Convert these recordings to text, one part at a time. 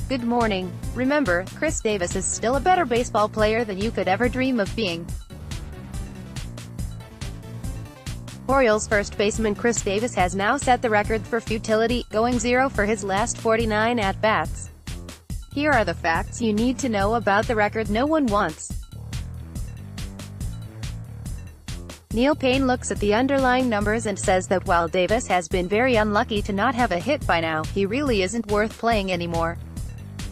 Good morning. Remember, Chris Davis is still a better baseball player than you could ever dream of being. Orioles first baseman Chris Davis has now set the record for futility, going 0 for his last 49 at-bats. Here are the facts you need to know about the record no one wants. Neil Paine looks at the underlying numbers and says that while Davis has been very unlucky to not have a hit by now, he really isn't worth playing anymore.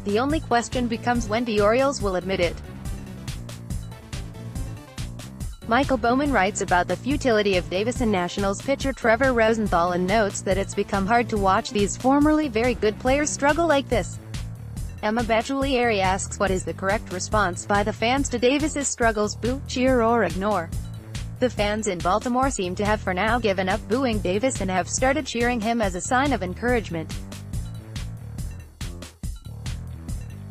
The only question becomes when the Orioles will admit it. Michael Bowman writes about the futility of Davis and Nationals pitcher Trevor Rosenthal and notes that it's become hard to watch these formerly very good players struggle like this. Emma Bachellieri asks what is the correct response by the fans to Davis's struggles: boo, cheer or ignore. The fans in Baltimore seem to have for now given up booing Davis and have started cheering him as a sign of encouragement.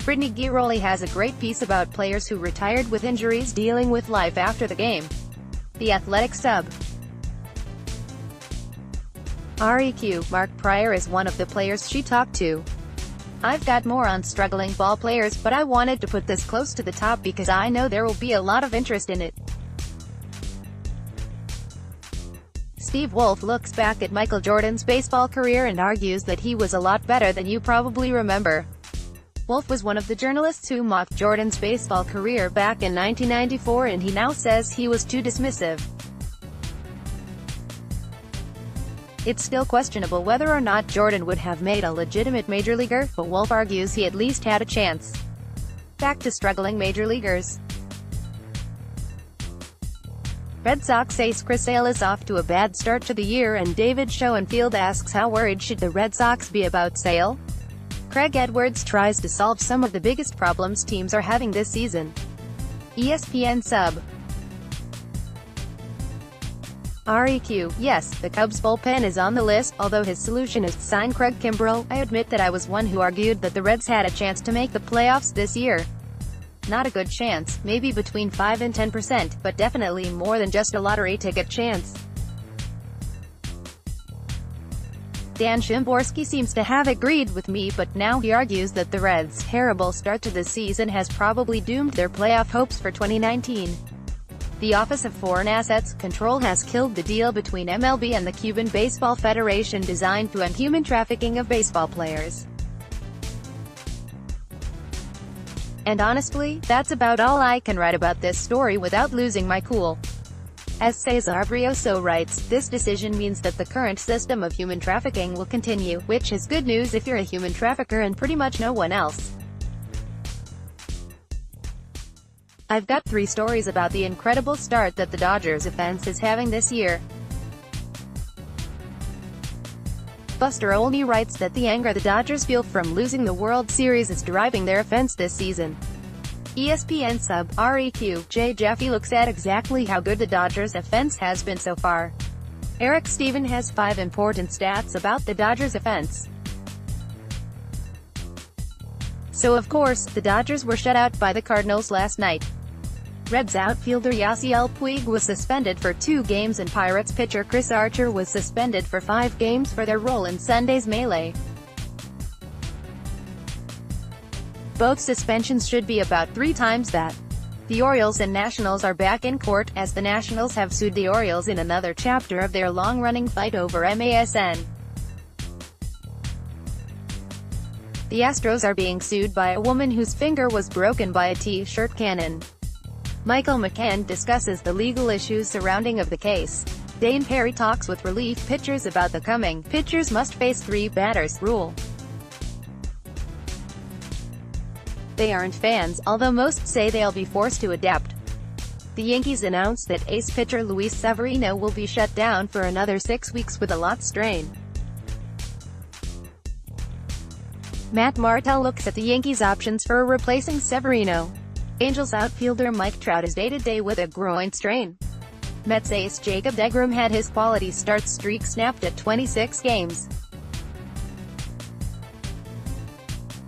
Brittany Ghiroli has a great piece about players who retired with injuries dealing with life after the game. The Athletic sub. REQ, Mark Pryor is one of the players she talked to. I've got more on struggling ball players, but I wanted to put this close to the top because I know there will be a lot of interest in it. Steve Wolf looks back at Michael Jordan's baseball career and argues that he was a lot better than you probably remember. Wolf was one of the journalists who mocked Jordan's baseball career back in 1994, and he now says he was too dismissive. It's still questionable whether or not Jordan would have made a legitimate major leaguer, but Wolf argues he at least had a chance. Back to struggling major leaguers. Red Sox ace Chris Sale is off to a bad start to the year, and David Schoenfield asks how worried should the Red Sox be about Sale? Craig Edwards tries to solve some of the biggest problems teams are having this season. ESPN sub. REQ, yes, the Cubs bullpen is on the list, although his solution is to sign Craig Kimbrel. I admit that I was one who argued that the Reds had a chance to make the playoffs this year. Not a good chance, maybe between 5 and 10%, but definitely more than just a lottery ticket chance. Dan Szymborski seems to have agreed with me, but now he argues that the Reds' terrible start to the season has probably doomed their playoff hopes for 2019. The Office of Foreign Assets Control has killed the deal between MLB and the Cuban Baseball Federation designed to end human trafficking of baseball players. And honestly, that's about all I can write about this story without losing my cool. As Cesar Brioso writes, this decision means that the current system of human trafficking will continue, which is good news if you're a human trafficker and pretty much no one else. I've got 3 stories about the incredible start that the Dodgers offense is having this year. Buster Olney writes that the anger the Dodgers feel from losing the World Series is driving their offense this season. ESPN sub, REQ, Jay Jaffe looks at exactly how good the Dodgers' offense has been so far. Eric Steven has 5 important stats about the Dodgers' offense. So of course, the Dodgers were shut out by the Cardinals last night. Reds outfielder Yasiel Puig was suspended for 2 games and Pirates pitcher Chris Archer was suspended for 5 games for their role in Sunday's melee. Both suspensions should be about 3 times that. The Orioles and Nationals are back in court, as the Nationals have sued the Orioles in another chapter of their long-running fight over MASN. The Astros are being sued by a woman whose finger was broken by a T-shirt cannon. Michael McCann discusses the legal issues surrounding of the case. Dane Perry talks with relief pitchers about the coming pitchers must face 3 batters rule. They aren't fans, although most say they'll be forced to adapt. The Yankees announced that ace pitcher Luis Severino will be shut down for another 6 weeks with a lot strain. Matt Martell looks at the Yankees' options for replacing Severino. Angels outfielder Mike Trout is day-to-day with a groin strain. Mets ace Jacob deGrom had his quality start streak snapped at 26 games.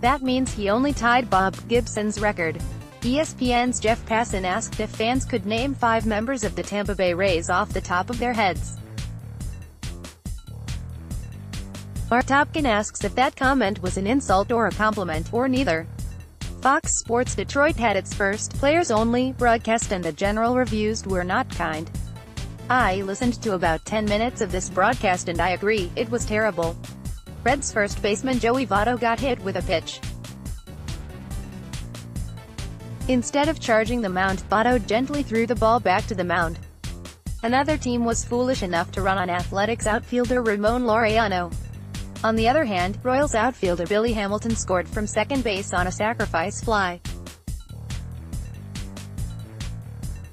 That means he only tied Bob Gibson's record. ESPN's Jeff Passan asked if fans could name 5 members of the Tampa Bay Rays off the top of their heads. Art Topkin asks if that comment was an insult or a compliment, or neither. Fox Sports Detroit had its first players-only broadcast and the general reviews were not kind. I listened to about 10 minutes of this broadcast and I agree, it was terrible. Reds first baseman Joey Votto got hit with a pitch. Instead of charging the mound, Votto gently threw the ball back to the mound. Another team was foolish enough to run on Athletics outfielder Ramon Laureano. On the other hand, Royals outfielder Billy Hamilton scored from second base on a sacrifice fly.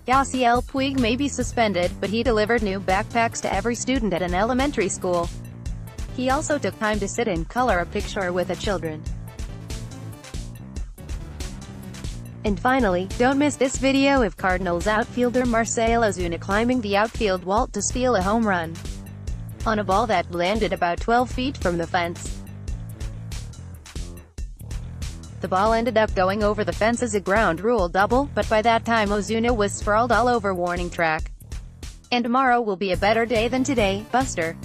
Yasiel Puig may be suspended, but he delivered new backpacks to every student at an elementary school. He also took time to sit and color a picture with the children. And finally, don't miss this video of Cardinals outfielder Marcell Ozuna climbing the outfield wall to steal a home run on a ball that landed about 12 feet from the fence. The ball ended up going over the fence as a ground rule double, but by that time Ozuna was sprawled all over warning track. And tomorrow will be a better day than today, Buster.